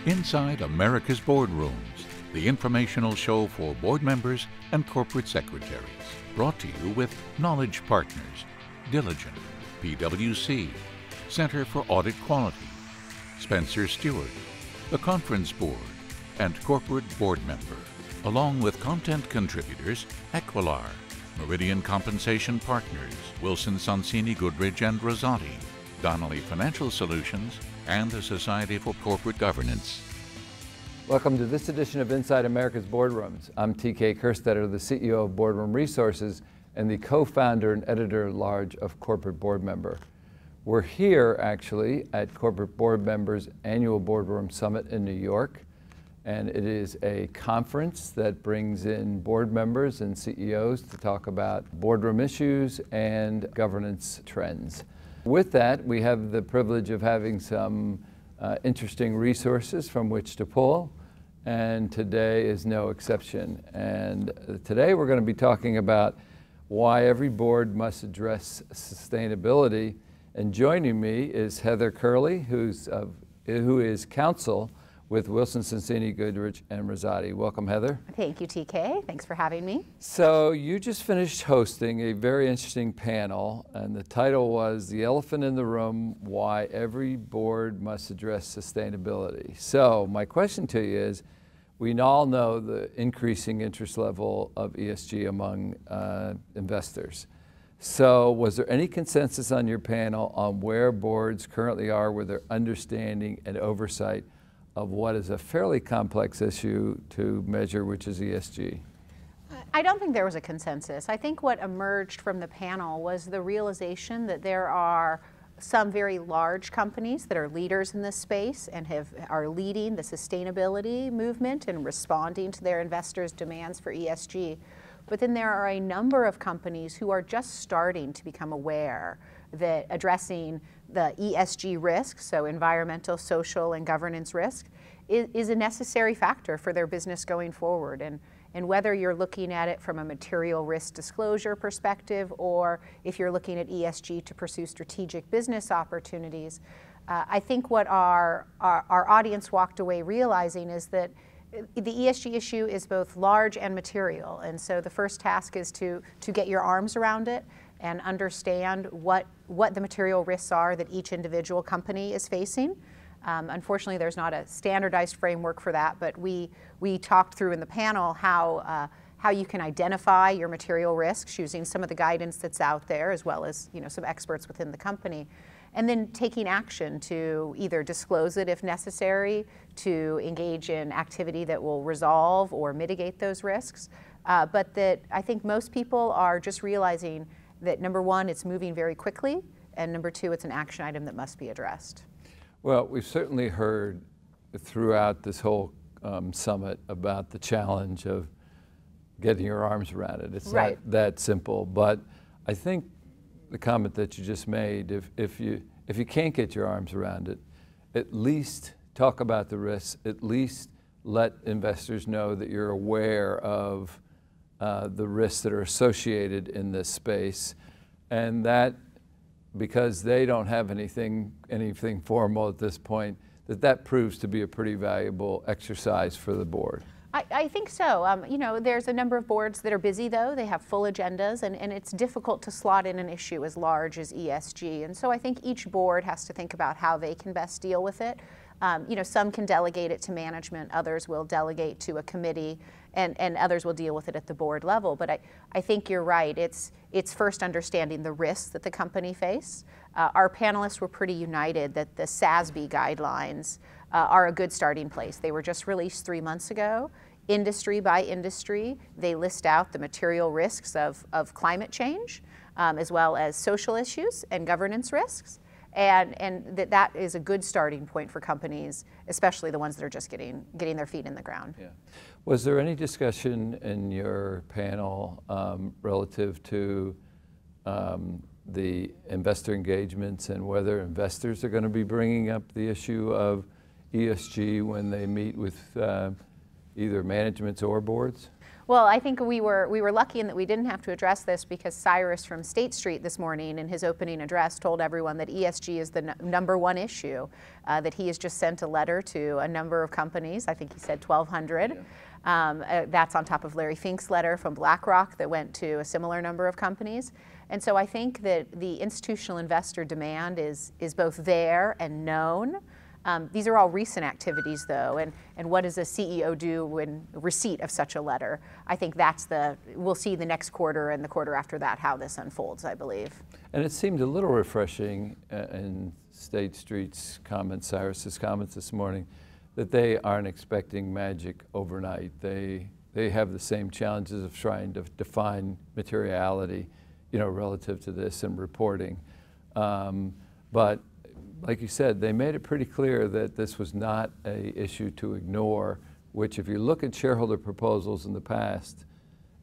Inside America's Boardrooms, the informational show for board members and corporate secretaries. Brought to you with Knowledge Partners, Diligent, PwC, Center for Audit Quality, Spencer Stewart, the Conference Board, and Corporate Board Member, along with content contributors Equilar, Meridian Compensation Partners, Wilson Sonsini Goodrich and Rosati, Donnelly Financial Solutions, and the Society for Corporate Governance. Welcome to this edition of Inside America's Boardrooms. I'm TK Kerstetter, the CEO of Boardroom Resources and the co-founder and editor-at-large of Corporate Board Member. We're here actually at Corporate Board Member's annual Boardroom Summit in New York, and it is a conference that brings in board members and CEOs to talk about boardroom issues and governance trends. With that, we have the privilege of having some interesting resources from which to pull, and today is no exception. And today we're going to be talking about why every board must address sustainability. And joining me is Heather Curlee, who is counsel with Wilson Sonsini Goodrich and Rosati. Welcome, Heather. Thank you, TK. Thanks for having me. So you just finished hosting a very interesting panel, and the title was The Elephant in the Room, Why Every Board Must Address Sustainability. So my question to you is, we all know the increasing interest level of ESG among investors. So was there any consensus on your panel on where boards currently are with their understanding and oversight of what is a fairly complex issue to measure, which is ESG? I don't think there was a consensus. I think what emerged from the panel was the realization that there are some very large companies that are leaders in this space and are leading the sustainability movement and responding to their investors' demands for ESG. But then there are a number of companies who are just starting to become aware that addressing the ESG risks, so environmental, social, and governance risk, is a necessary factor for their business going forward. And whether you're looking at it from a material risk disclosure perspective, or if you're looking at ESG to pursue strategic business opportunities, I think what our audience walked away realizing is that the ESG issue is both large and material. And so the first task is to get your arms around it and understand what the material risks are that each individual company is facing. Unfortunately, there's not a standardized framework for that, but we talked through in the panel how you can identify your material risks using some of the guidance that's out there, as well as some experts within the company, and then taking action to either disclose it if necessary, to engage in activity that will resolve or mitigate those risks. But that I think most people are just realizing that, number one, it's moving very quickly, and number two, it's an action item that must be addressed. Well, we've certainly heard throughout this whole summit about the challenge of getting your arms around it. It's right. Not that simple, but I think the comment that you just made, if you can't get your arms around it, at least talk about the risks, at least let investors know that you're aware of the risks that are associated in this space, and that because they don't have anything formal at this point, that proves to be a pretty valuable exercise for the board. I think so. There's a number of boards that are busy, though. They have full agendas, and it's difficult to slot in an issue as large as ESG. And so I think each board has to think about how they can best deal with it. Some can delegate it to management, others will delegate to a committee, and others will deal with it at the board level. But I think you're right. It's first understanding the risks that the company face. Our panelists were pretty united that the SASB guidelines are a good starting place. They were just released 3 months ago. Industry by industry, they list out the material risks of climate change, as well as social issues and governance risks. And that is a good starting point for companies, especially the ones that are just getting their feet in the ground. Yeah. Was there any discussion in your panel relative to the investor engagements and whether investors are going to be bringing up the issue of ESG when they meet with either managements or boards? Well, I think we were lucky in that we didn't have to address this because Cyrus from State Street this morning in his opening address told everyone that ESG is the #1 issue, that he has just sent a letter to a number of companies. I think he said 1,200. Yeah. That's on top of Larry Fink's letter from BlackRock that went to a similar number of companies. And so I think that the institutional investor demand is both there and known. These are all recent activities, though, and what does a CEO do in receipt of such a letter? I think we'll see the next quarter and the quarter after that how this unfolds, I believe. And it seemed a little refreshing in State Street's comments, Cyrus's comments this morning, that they aren't expecting magic overnight. They have the same challenges of trying to define materiality, relative to this and reporting. But like you said, they made it pretty clear that this was not an issue to ignore, which if you look at shareholder proposals in the past,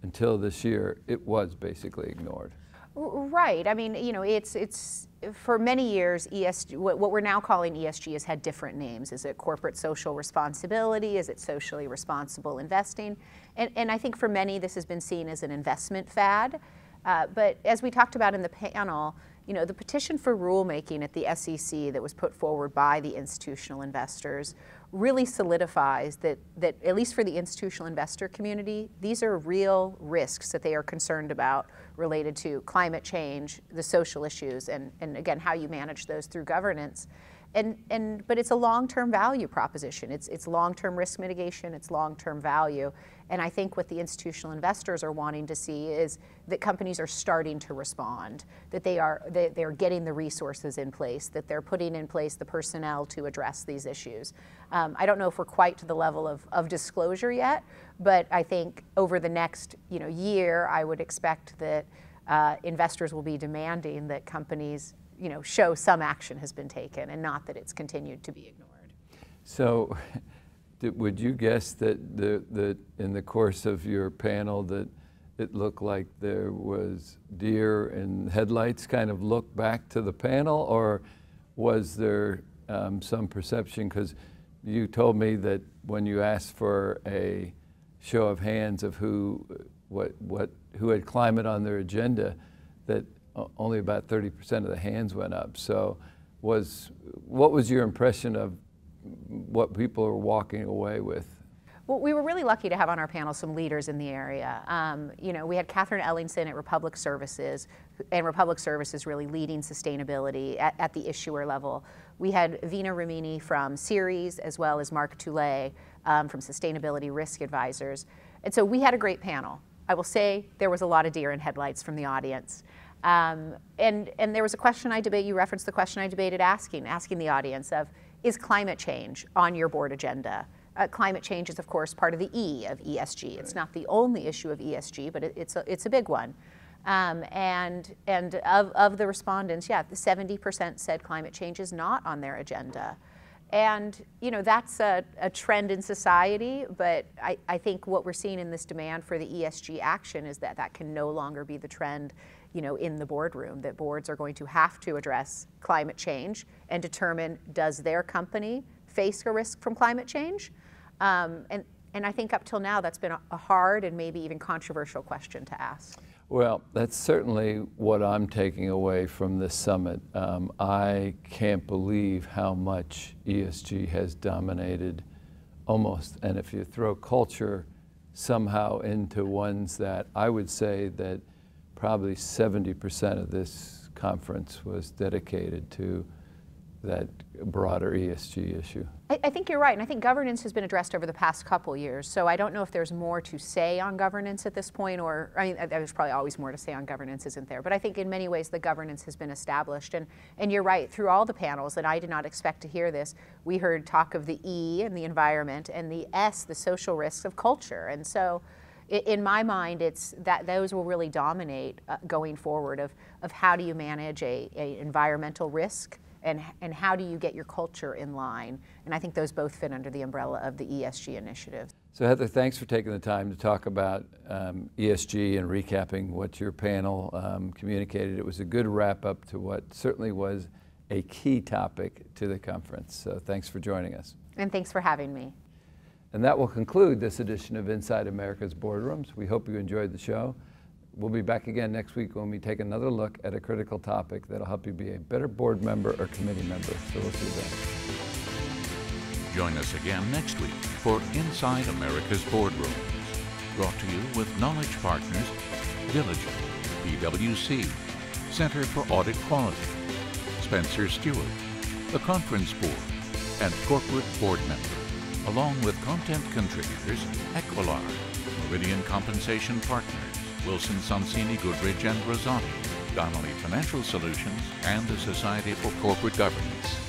until this year, it was basically ignored. Right. I mean, it's for many years, ESG, what we're now calling ESG has had different names. Is it corporate social responsibility? Is it socially responsible investing? And I think for many, this has been seen as an investment fad. But as we talked about in the panel, the petition for rulemaking at the SEC that was put forward by the institutional investors really solidifies that at least for the institutional investor community, these are real risks that they are concerned about related to climate change, the social issues, and again, how you manage those through governance. But it's a long-term value proposition. It's long-term risk mitigation, it's long-term value. And I think what the institutional investors are wanting to see is that companies are starting to respond, that they're getting the resources in place, that they're putting in place the personnel to address these issues. I don't know if we're quite to the level of disclosure yet, but I think over the next year, I would expect that investors will be demanding that companies show some action has been taken and not that it's continued to be ignored. So would you guess that in the course of your panel that it looked like there was deer in headlights kind of look back to the panel, or was there some perception? Because you told me that when you asked for a show of hands of who had climate on their agenda, that only about 30% of the hands went up. So what was your impression of what people are walking away with? Well, we were really lucky to have on our panel some leaders in the area. We had Catharine Ellingsen at Republic Services, and Republic Services really leading sustainability at the issuer level. We had Veena Ramani from Ceres, as well as Mark Tulay from Sustainability Risk Advisors. And so we had a great panel. I will say there was a lot of deer in headlights from the audience. And there was a question you referenced the question I debated asking the audience of, is climate change on your board agenda? Climate change is, of course, part of the E of ESG. Right. It's not the only issue of ESG, but it's a big one. And of the respondents, 70% said climate change is not on their agenda. And that's a trend in society, but I think what we're seeing in this demand for the ESG action is that can no longer be the trend in the boardroom, that boards are going to have to address climate change and determine, does their company face a risk from climate change? And I think up till now, that's been a hard and maybe even controversial question to ask. Well, that's certainly what I'm taking away from this summit. I can't believe how much ESG has dominated almost, and if you throw culture somehow into ones that I would say that probably 70% of this conference was dedicated to that broader ESG issue. I think you're right, and I think governance has been addressed over the past couple years, so I don't know if there's more to say on governance at this point, or, there's probably always more to say on governance, isn't there? But I think in many ways the governance has been established, and you're right, through all the panels, and I did not expect to hear this, we heard talk of the E and the environment, and the S, the social risks of culture, and so in my mind, it's that those will really dominate going forward of how do you manage a environmental risk, and how do you get your culture in line? And I think those both fit under the umbrella of the ESG initiative. So Heather, thanks for taking the time to talk about ESG and recapping what your panel communicated. It was a good wrap up to what certainly was a key topic to the conference. So thanks for joining us. And thanks for having me. And that will conclude this edition of Inside America's Boardrooms. We hope you enjoyed the show. We'll be back again next week when we take another look at a critical topic that'll help you be a better board member or committee member. So we'll see you then. Join us again next week for Inside America's Boardrooms, brought to you with Knowledge Partners, Diligent, PwC, Center for Audit Quality, Spencer Stewart, the Conference Board, and Corporate Board Member, along with content contributors Equilar, Meridian Compensation Partners, Wilson Sonsini Goodrich Rosati, Donnelly Financial Solutions, and the Society for Corporate Governance.